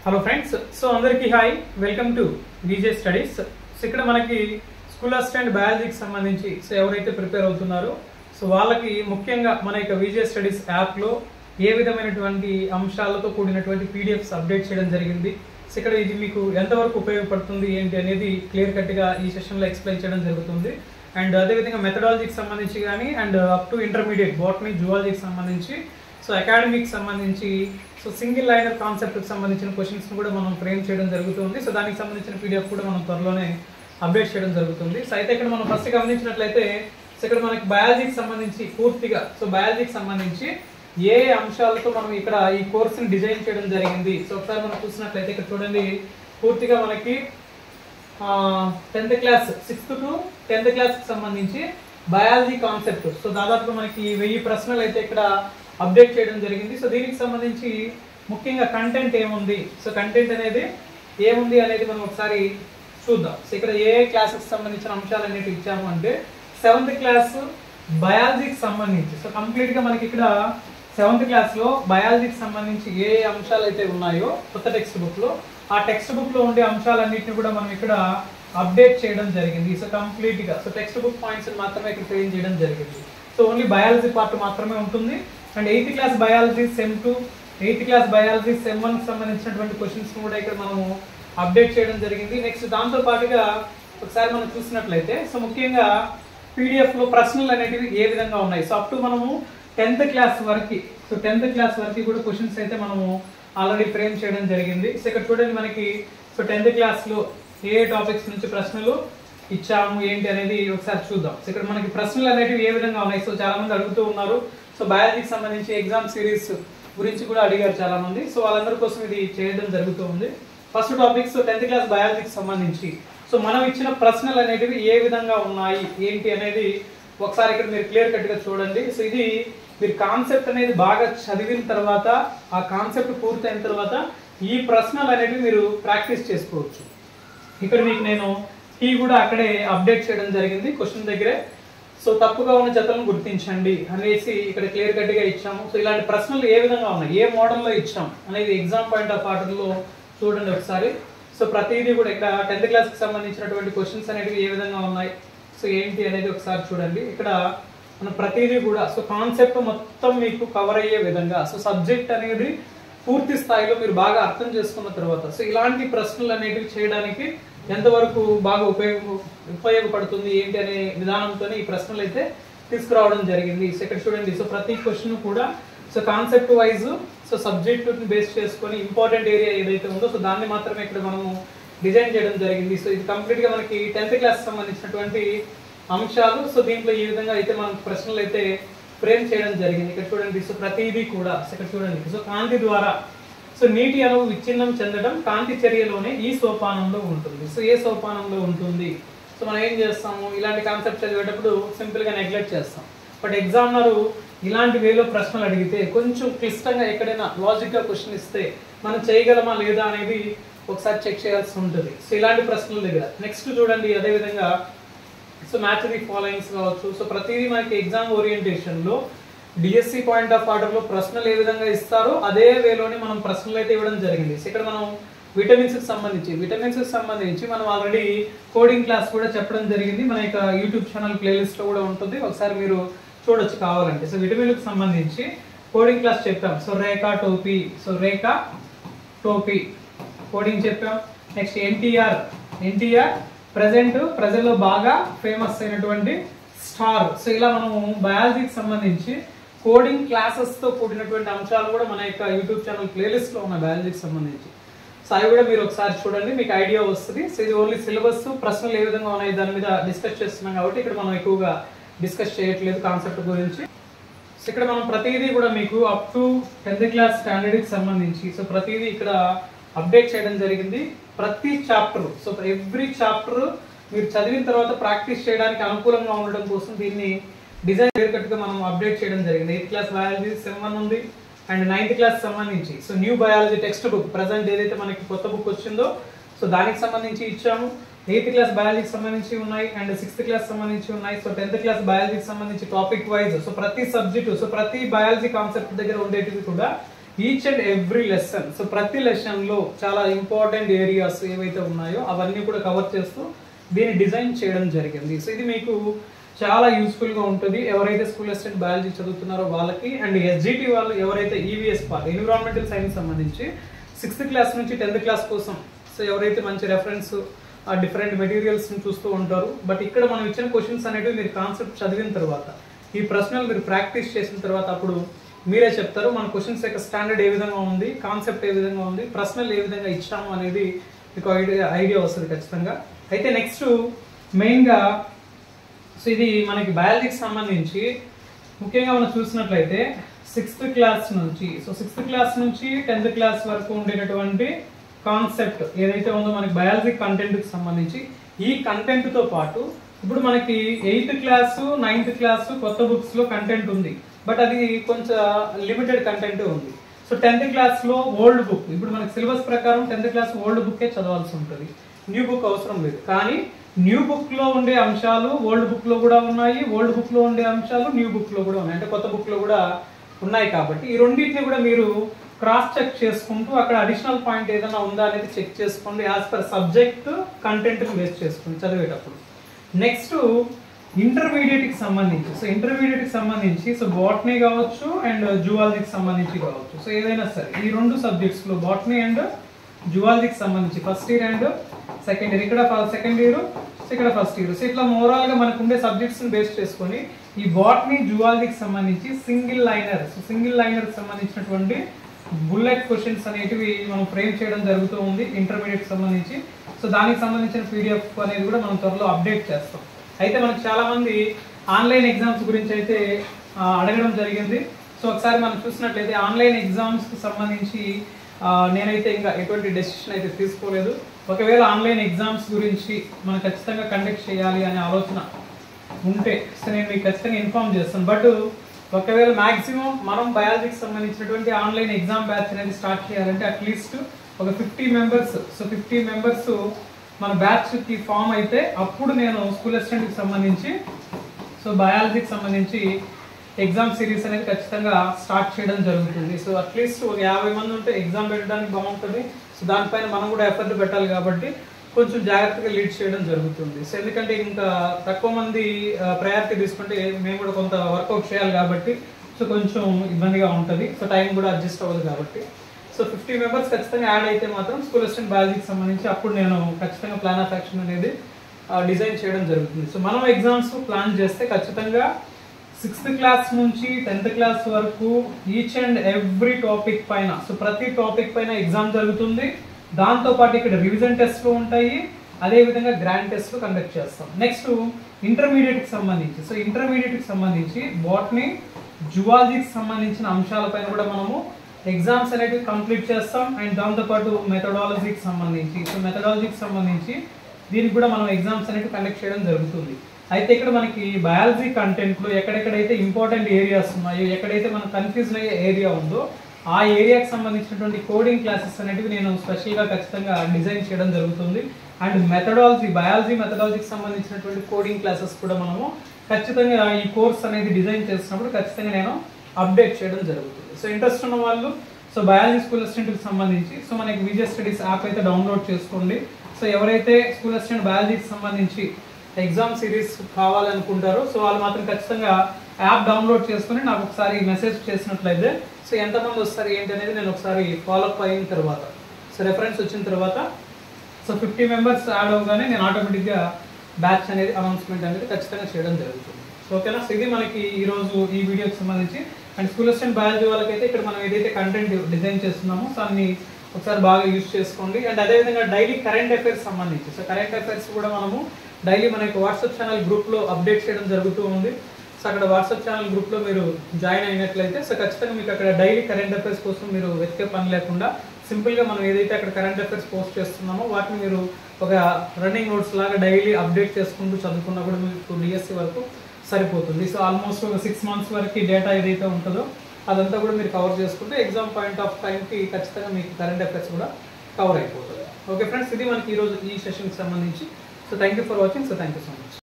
Hello friends, so అందరికీ hi, welcome to VJ studies. So ఇక్కడ మనకి స్కూల్ అసిస్టెంట్ బయాలజీకి సంబంధించి సో ఎవరైతే ప్రిపేర్ అవుతున్నారో సో వాళ్ళకి ముఖ్యంగా మన యొక్క విజే స్టడీస్ యాప్లో ఏ విధమైనటువంటి అంశాలతో కూడినటువంటి పీడిఎఫ్స్ అప్డేట్ చేయడం జరిగింది. సో ఇక్కడ ఇది మీకు ఎంతవరకు ఉపయోగపడుతుంది ఏంటి అనేది క్లియర్ కట్గా ఈ సెషన్లో ఎక్స్ప్లెయిన్ చేయడం జరుగుతుంది. అండ్ అదేవిధంగా మెథడాలజీకి సంబంధించి కానీ and up to intermediate botany జువాలజీకి సంబంధించి సో అకాడమిక్ సంబంధించి సో సింగిల్ లైనర్ కాన్సెప్ట్కి సంబంధించిన క్వశ్చన్స్ కూడా మనం ఫ్రేమ్ చేయడం జరుగుతుంది. సో దానికి సంబంధించిన పీడిఎఫ్ కూడా మనం త్వరలోనే అప్డేట్ చేయడం జరుగుతుంది. సో అయితే ఇక్కడ మనం ఫస్ట్ గమనించినట్లయితే సో ఇక్కడ మనకి బయాలజీకి సంబంధించి పూర్తిగా సో బయాలజీకి సంబంధించి ఏ అంశాలతో మనం ఇక్కడ ఈ కోర్సుని డిజైన్ చేయడం జరిగింది. సో ఒకసారి మనం చూసినట్లయితే ఇక్కడ చూడండి, పూర్తిగా మనకి 10th class 6th to 10th క్లాస్కి సంబంధించి బయాలజీ కాన్సెప్ట్ సో దాదాపుగా మనకి 1000 ప్రశ్నలు అయితే ఇక్కడ అప్డేట్ చేయడం జరిగింది. సో దీనికి సంబంధించి ముఖ్యంగా కంటెంట్ ఏముంది, సో కంటెంట్ అనేది ఏముంది అనేది మనం ఒకసారి చూద్దాం. సో ఇక్కడ ఏ క్లాసెస్ సంబంధించిన అంశాలు అనేవి ఇచ్చాము అంటే 7th క్లాస్ బయాలజీకి సంబంధించి సో కంప్లీట్గా మనకి ఇక్కడ 7th క్లాస్లో బయాలజీకి సంబంధించి ఏ అంశాలు అయితే ఉన్నాయో కొత్త టెక్స్ట్ బుక్లో ఆ టెక్స్ట్ బుక్లో ఉండే అంశాలన్నింటినీ కూడా మనం ఇక్కడ అప్డేట్ చేయడం జరిగింది. సో కంప్లీట్గా సో టెక్స్ట్ బుక్ పాయింట్స్ మాత్రమే ఇక్కడ ట్రైన్ చేయడం జరిగింది. సో ఓన్లీ బయాలజీ పార్ట్ మాత్రమే ఉంటుంది. And 8th class biology sem 2, 8th class biology sem 1కి సంబంధించినటువంటి క్వశ్చన్స్ కూడా ఇక్కడ మనము అప్డేట్ చేయడం జరిగింది. నెక్స్ట్ దాంతో పాటుగా ఒకసారి మనం చూసినట్లయితే సో ముఖ్యంగా పీడిఎఫ్లో ప్రశ్నలు అనేటివి ఏ విధంగా ఉన్నాయి. సో అప్ టు మనము 10th క్లాస్ వరకు సో 10th క్లాస్ వరకు కూడా క్వశ్చన్స్ అయితే మనము ఆల్రెడీ ఫ్రేమ్ చేయడం జరిగింది. సో ఇక్కడ చూడండి మనకి సో 10th క్లాస్లో ఏ టాపిక్స్ నుంచి ప్రశ్నలు ఇచ్చాము ఏంటి అనేది ఒకసారి చూద్దాం. సో ఇక్కడ మనకి ప్రశ్నలు అనేటివి ఏ విధంగా ఉన్నాయి. సో చాలా మంది అడుగుతూ ఉన్నారు. సో బయాలజీకి సంబంధించి ఎగ్జామ్ సిరీస్ గురించి కూడా అడిగారు చాలా మంది. సో వాళ్ళందరి కోసం ఇది చేయడం జరుగుతూ ఉంది. First topic so 10th class బయాలజీకి సంబంధించి సో మనం ఇచ్చిన ప్రశ్నలు అనేటివి ఏ విధంగా ఉన్నాయి ఏంటి అనేది ఒకసారి ఇక్కడ మీరు క్లియర్ కట్గా చూడండి. సో ఇది మీరు కాన్సెప్ట్ అనేది బాగా చదివిన తర్వాత ఆ కాన్సెప్ట్ పూర్తయిన తర్వాత ఈ ప్రశ్నలు అనేవి మీరు ప్రాక్టీస్ చేసుకోవచ్చు. ఇక్కడ మీకు నేను టీ కూడా అక్కడే అప్డేట్ చేయడం జరిగింది క్వశ్చన్ దగ్గరే. సో తప్పుగా ఉన్న జతలను గుర్తించండి అనేసి ఇక్కడ క్లియర్ కట్గా ఇచ్చాము. సో ఇలాంటి ప్రశ్నలు ఏ విధంగా ఉన్నాయి, ఏ మోడల్లో ఇచ్చాం అనేది ఎగ్జామ్ పాయింట్ ఆఫ్ ఆర్డర్లో చూడండి ఒకసారి. సో ప్రతిదీ కూడా ఇక్కడ 10th క్లాస్కి సంబంధించినటువంటి క్వశ్చన్స్ అనేవి ఏ విధంగా ఉన్నాయి సో ఏంటి అనేది ఒకసారి చూడండి. ఇక్కడ మన ప్రతిదీ కూడా సో కాన్సెప్ట్ మొత్తం మీకు కవర్ అయ్యే విధంగా సో సబ్జెక్ట్ అనేది పూర్తి స్థాయిలో మీరు బాగా అర్థం చేసుకున్న తర్వాత సో ఇలాంటి ప్రశ్నలు అనేటివి చేయడానికి ఎంతవరకు బాగా ఉపయోగపడుతుంది ఏంటి అనే విధానంతో ఈ ప్రశ్నలు అయితే తీసుకురావడం జరిగింది. సో ఇక్కడ చూడండి, సో ప్రతి క్వశ్చన్ కూడా so concept wise so subject base చేసుకొని ఇంపార్టెంట్ ఏరియా ఏదైతే ఉందో సో దాన్ని మాత్రమే ఇక్కడ మనము డిజైన్ చేయడం జరిగింది. సో ఇది కంప్లీట్గా మనకి 10th క్లాస్ సంబంధించినటువంటి అంశాలు. సో దీంట్లో ఈ విధంగా అయితే మనం ప్రశ్నలు అయితే ఫ్రేమ్ చేయడం జరిగింది. ఇక్కడ చూడండి, సో ప్రతిదీ కూడా ఇక్కడ చూడండి, సో కాంతి ద్వారా సో నీటి అణువు విచ్ఛిన్నం చెందడం కాంతి చర్యలోనే ఈ సోపానంలో ఉంటుంది. సో ఏ సోపానంలో ఉంటుంది, సో మనం ఏం చేస్తాము ఇలాంటి కాన్సెప్ట్ చదివేటప్పుడు సింపుల్గా నెగ్లెక్ట్ చేస్తాం. బట్ ఎగ్జామినరు ఇలాంటి వేలో ప్రశ్నలు అడిగితే కొంచెం క్లిష్టంగా ఎక్కడైనా లాజిక్గా క్వశ్చన్ ఇస్తే మనం చేయగలమా లేదా అనేది ఒకసారి చెక్ చేయాల్సి ఉంటుంది. సో ఇలాంటి ప్రశ్నల దగ్గర నెక్స్ట్ చూడండి, అదేవిధంగా సో మ్యాచ్ ది ఫాలోయింగ్స్ కావచ్చు. సో ప్రతిదీ మనకి ఎగ్జామ్ ఓరియంటేషన్లో డిఎస్సి పాయింట్ ఆఫ్ ఆర్డర్లో ప్రశ్నలు ఏ విధంగా ఇస్తారో అదే వేలోనే మనం ప్రశ్నలు అయితే ఇవ్వడం జరిగింది. సో ఇక్కడ మనం విటమిన్స్కి సంబంధించి మనం ఆల్రెడీ కోడింగ్ క్లాస్ కూడా చెప్పడం జరిగింది. మన యొక్క యూట్యూబ్ ఛానల్ ప్లేలిస్ట్లో కూడా ఉంటుంది, ఒకసారి మీరు చూడొచ్చు కావాలంటే. సో విటమిన్లకు సంబంధించి కోడింగ్ క్లాస్ చెప్పాం. సో రేఖా టోపీ కోడింగ్ చెప్పాం. నెక్స్ట్ ఎన్టీఆర్ ప్రజల్లో బాగా ఫేమస్ అయినటువంటి స్టార్. సో ఇలా మనము బయాలజీకి సంబంధించి కోడింగ్ క్లాసెస్తో కూడినటువంటి అంశాలు కూడా మన యొక్క యూట్యూబ్ ఛానల్ ప్లేలిస్ట్లో ఉన్నాయి బయాలజీకి సంబంధించి. సో అవి కూడా మీరు ఒకసారి చూడండి, మీకు ఐడియా వస్తుంది. సో ఇది ఓన్లీ సిలబస్ ప్రశ్నలు ఏ విధంగా ఉన్నాయి దాని మీద డిస్కస్ చేస్తున్నాం కాబట్టి ఇక్కడ మనం ఎక్కువగా డిస్కస్ చేయట్లేదు కాన్సెప్ట్ గురించి. సో ఇక్కడ మనం ప్రతిదీ కూడా మీకు అప్ టు 10th క్లాస్ స్టాండర్డ్కి సంబంధించి సో ప్రతిదీ ఇక్కడ అప్డేట్ చేయడం జరిగింది. ప్రతి చాప్టర్ సో ఎవ్రీ చాప్టర్ మీరు చదివిన తర్వాత ప్రాక్టీస్ చేయడానికి అనుకూలంగా ఉండడం కోసం దీన్ని డిజైన్ కట్టుగా మనం అప్డేట్ చేయడం జరిగింది. 8th క్లాస్ బయాలజీ సెమ్ 1 ఉంది అండ్ 9th క్లాస్ సంబంధించి so new biology text book present ఏదైతే మనకి కొత్త బుక్ వచ్చిందో సో దానికి సంబంధించి ఇచ్చాము. 8th క్లాస్ బయాలజీకి సంబంధించి ఉన్నాయి అండ్ 6th క్లాస్ సంబంధించి ఉన్నాయి. సో 10th క్లాస్ బయాలజీకి సంబంధించి టాపిక్ వైజ్ సో ప్రతి సబ్జెక్టు సో ప్రతి బయాలజీ కాన్సెప్ట్ దగ్గర ఉండేటివి కూడా each and every lesson. So ప్రతి లెసన్లో చాలా ఇంపార్టెంట్ ఏరియాస్ ఏవైతే ఉన్నాయో అవన్నీ కూడా కవర్ చేస్తూ దీన్ని డిజైన్ చేయడం జరిగింది. సో ఇది మీకు చాలా యూస్ఫుల్గా ఉంటుంది ఎవరైతే స్కూల్ అసిస్టెంట్ బయాలజీ చదువుతున్నారో వాళ్ళకి. అండ్ ఎస్జిటి వాళ్ళు ఎవరైతే ఈవీఎస్ పార్ట్ ఎన్విరాన్మెంటల్ సైన్స్ సంబంధించి 6th క్లాస్ నుంచి 10th క్లాస్ కోసం సో ఎవరైతే మంచి రెఫరెన్స్ డిఫరెంట్ మెటీరియల్స్ని చూస్తూ ఉంటారు. బట్ ఇక్కడ మనం ఇచ్చిన క్వశ్చన్స్ అనేవి మీరు కాన్సెప్ట్ చదివిన తర్వాత ఈ ప్రశ్నలు మీరు ప్రాక్టీస్ చేసిన తర్వాత అప్పుడు మీరే చెప్తారు మన క్వశ్చన్స్ యొక్క స్టాండర్డ్ ఏ విధంగా ఉంది, కాన్సెప్ట్ ఏ విధంగా ఉంది, ప్రశ్నలు ఏ విధంగా ఇచ్చాము అనేది మీకు ఐడియా వస్తుంది ఖచ్చితంగా. అయితే నెక్స్ట్ మెయిన్గా సో ఇది మనకి బయాలజీకి సంబంధించి ముఖ్యంగా మనం చూసినట్లయితే 6th క్లాస్ నుంచి 6th క్లాస్ నుంచి 10th క్లాస్ వరకు ఉండేటటువంటి కాన్సెప్ట్ ఏదైతే ఉందో మనకి బయాలజీ కంటెంట్కి సంబంధించి ఈ కంటెంట్తో పాటు ఇప్పుడు మనకి 8th క్లాసు 9th క్లాసు కొత్త బుక్స్లో కంటెంట్ ఉంది. బట్ అది కొంచెం లిమిటెడ్ కంటెంట్ ఉంది. సో 10th క్లాస్లో ఓల్డ్ బుక్ ఇప్పుడు మనకి సిలబస్ ప్రకారం 10th క్లాస్ ఓల్డ్ బుక్కే చదవాల్సి ఉంటుంది, న్యూ బుక్ అవసరం లేదు. కానీ న్యూ బుక్లో ఉండే అంశాలు ఓల్డ్ బుక్లో కూడా ఉన్నాయి, ఓల్డ్ బుక్లో ఉండే అంశాలు న్యూ బుక్లో కూడా ఉన్నాయి, అంటే కొత్త బుక్లో కూడా ఉన్నాయి. కాబట్టి ఈ రెండింటిని కూడా మీరు క్రాస్ చెక్ చేసుకుంటూ అక్కడ అడిషనల్ పాయింట్ ఏదైనా ఉందా అనేది చెక్ చేసుకోండి యాజ్ పర్ సబ్జెక్ట్ కంటెంట్ని బేస్ చేసుకోండి చదివేటప్పుడు. నెక్స్ట్ ఇంటర్మీడియట్కి సంబంధించి ఇంటర్మీడియట్కి సంబంధించి బాటనీ కావచ్చు అండ్ జువాలజీకి సంబంధించి కావచ్చు. సో ఏదైనా సరే ఈ రెండు సబ్జెక్ట్స్లో బాటనీ అండ్ జువాలజీకి సంబంధించి first year and second year, ఇక్కడ సెకండ్ ఇయర్, ఇక్కడ ఫస్ట్ ఇయర్. సో ఇట్లా ఓవరాల్గా మనకు ఉండే సబ్జెక్ట్స్ని బేస్ చేసుకొని ఈ బాటనీ జువాలజీకి సంబంధించి సింగిల్ లైనర్కి సంబంధించినటువంటి బుల్లెట్ క్వశ్చన్స్ అనేటివి మనం ఫ్రేమ్ చేయడం జరుగుతూ ఉంది ఇంటర్మీడియట్కి సంబంధించి. సో దానికి సంబంధించిన పీడిఎఫ్ అనేది కూడా మనం త్వరలో అప్డేట్ చేస్తాం. అయితే మనకు చాలామంది ఆన్లైన్ ఎగ్జామ్స్ గురించి అయితే అడగడం జరిగింది. సో ఒకసారి మనం చూసినట్లయితే ఆన్లైన్ ఎగ్జామ్స్కి సంబంధించి నేనైతే ఇంకా ఎటువంటి డెసిషన్ అయితే తీసుకోలేదు. ఒకవేళ ఆన్లైన్ ఎగ్జామ్స్ గురించి మనం ఖచ్చితంగా కండక్ట్ చేయాలి అనే ఆలోచన ఉంటే సో నేను మీకు ఖచ్చితంగా ఇన్ఫార్మ్ చేస్తాను. బట్ ఒకవేళ మ్యాక్సిమం మనం బయాలజీకి సంబంధించినటువంటి ఆన్లైన్ ఎగ్జామ్ బ్యాచ్ అనేది స్టార్ట్ చేయాలంటే అట్లీస్ట్ ఒక 50 మెంబర్స్. సో 50 మెంబర్స్ మన బ్యాచ్కి ఫామ్ అయితే అప్పుడు నేను స్కూల్ అసిస్టెంట్కి సంబంధించి సో బయాలజీకి సంబంధించి ఎగ్జామ్ సిరీస్ అనేది ఖచ్చితంగా స్టార్ట్ చేయడం జరుగుతుంది. సో అట్లీస్ట్ ఒక 50 మంది ఉంటే ఎగ్జామ్ పెట్టడానికి బాగుంటుంది. సో దానిపైన మనం కూడా ఎఫర్ట్ పెట్టాలి కాబట్టి కొంచెం జాగ్రత్తగా లీడ్ చేయడం జరుగుతుంది. సో ఎందుకంటే ఇంకా తక్కువ మంది ప్రయారిటీ తీసుకుంటే మేము కూడా కొంత వర్కౌట్ చేయాలి కాబట్టి సో కొంచెం ఇబ్బందిగా ఉంటుంది. సో టైం కూడా అడ్జస్ట్ అవ్వదు కాబట్టి సో 50 మెంబర్స్ ఖచ్చితంగా యాడ్ అయితే మాత్రం స్కూల్ అసిస్టెంట్ బయాలజీకి సంబంధించి అప్పుడు నేను ఖచ్చితంగా ప్లాన్ ఆఫ్ యాక్షన్ అనేది డిజైన్ చేయడం జరుగుతుంది. సో మనం ఎగ్జామ్స్ ప్లాన్ చేస్తే ఖచ్చితంగా 6th క్లాస్ నుంచి 10th క్లాస్ వరకు ఈచ్ అండ్ ఎవ్రీ టాపిక్ పైన సో ప్రతి టాపిక్ పైన ఎగ్జామ్ జరుగుతుంది. దాంతోపాటు ఇక్కడ రివిజన్ టెస్ట్లు ఉంటాయి, అదేవిధంగా గ్రాండ్ టెస్ట్లు కండక్ట్ చేస్తాం. నెక్స్ట్ ఇంటర్మీడియట్కి సంబంధించి బాటనీ జువాలజీకి సంబంధించిన అంశాలపైన కూడా మనము ఎగ్జామ్స్ అనేవి కంప్లీట్ చేస్తాం. అండ్ దాంతోపాటు మెథడాలజీకి సంబంధించి దీనికి కూడా మనం ఎగ్జామ్స్ అనేవి కండక్ట్ చేయడం జరుగుతుంది. అయితే ఇక్కడ మనకి బయాలజీ కంటెంట్లో ఎక్కడెక్కడైతే ఇంపార్టెంట్ ఏరియాస్ ఉన్నాయో, ఎక్కడైతే మనం కన్ఫ్యూజన్ అయ్యే ఏరియా ఉందో ఆ ఏరియాకి సంబంధించినటువంటి కోడింగ్ క్లాసెస్ అనేవి నేను స్పెషల్గా ఖచ్చితంగా డిజైన్ చేయడం జరుగుతుంది. అండ్ బయాలజీ మెథడాలజీకి సంబంధించినటువంటి కోడింగ్ క్లాసెస్ కూడా మనము ఖచ్చితంగా ఈ కోర్స్ అనేది డిజైన్ చేసినప్పుడు ఖచ్చితంగా నేను అప్డేట్ చేయడం జరుగుతుంది. సో ఇంట్రెస్ట్ ఉన్న వాళ్ళు సో బయాలజీ స్కూల్ అసిస్టెంట్కి సంబంధించి సో మనకి విజయ్ స్టడీస్ యాప్ అయితే డౌన్లోడ్ చేసుకోండి. సో ఎవరైతే స్కూల్ అసిస్టెంట్ బయాలజీకి సంబంధించి ఎగ్జామ్ సిరీస్ కావాలనుకుంటారో సో వాళ్ళు మాత్రం ఖచ్చితంగా యాప్ డౌన్లోడ్ చేసుకుని నాకు ఒకసారి మెసేజ్ చేసినట్లయితే సో ఎంతమంది వస్తారు ఏంటి అనేది నేను ఒకసారి ఫాలోఅప్ అయిన తర్వాత సో రెఫరెన్స్ వచ్చిన తర్వాత సో 50 మెంబర్స్ యాడ్ అవగానే నేను ఆటోమేటిక్గా బ్యాచ్ అనేది అనౌన్స్మెంట్ అనేది ఖచ్చితంగా చేయడం జరుగుతుంది. సో ఓకేనా. సో ఇది మనకి ఈరోజు ఈ వీడియోకి సంబంధించి. అండ్ స్కూల్ అసిస్టెంట్ బయాలజీ వాళ్ళకైతే ఇక్కడ మనం ఏదైతే కంటెంట్ డిజైన్ చేస్తున్నామో సో అన్ని ఒకసారి బాగా యూజ్ చేసుకోండి. అండ్ అదేవిధంగా డైలీ కరెంట్ అఫైర్స్ సంబంధించి సో కరెంట్ అఫైర్స్ కూడా మనము డైలీ మన యొక్క వాట్సాప్ ఛానల్ గ్రూప్లో అప్డేట్ చేయడం జరుగుతూ ఉంది. సో అక్కడ వాట్సాప్ ఛానల్ గ్రూప్లో మీరు జాయిన్ అయినట్లయితే సో ఖచ్చితంగా మీకు అక్కడ డైలీ కరెంట్ అఫైర్స్ కోసం మీరు వెతికే పని లేకుండా సింపుల్గా మనం ఏదైతే అక్కడ కరెంట్ అఫైర్స్ పోస్ట్ చేస్తున్నామో వాటిని మీరు ఒక రన్నింగ్ నోట్స్ లాగా డైలీ అప్డేట్ చేసుకుంటూ చదువుకున్నా కూడా మీకు డిఎస్సి వరకు సరిపోతుంది. సో ఆల్మోస్ట్ ఒక 6 months వరకు డేటా ఏదైతే ఉంటుందో అదంతా కూడా మీరు కవర్ చేసుకుంటే ఎగ్జామ్ పాయింట్ ఆఫ్ టైంకి ఖచ్చితంగా మీకు కరెంట్ అఫైర్స్ కూడా కవర్ అయిపోతుంది. ఓకే ఫ్రెండ్స్, ఇది మనకి ఈరోజు ఈ సెషన్కి సంబంధించి. So thank you for watching. So thank you so much.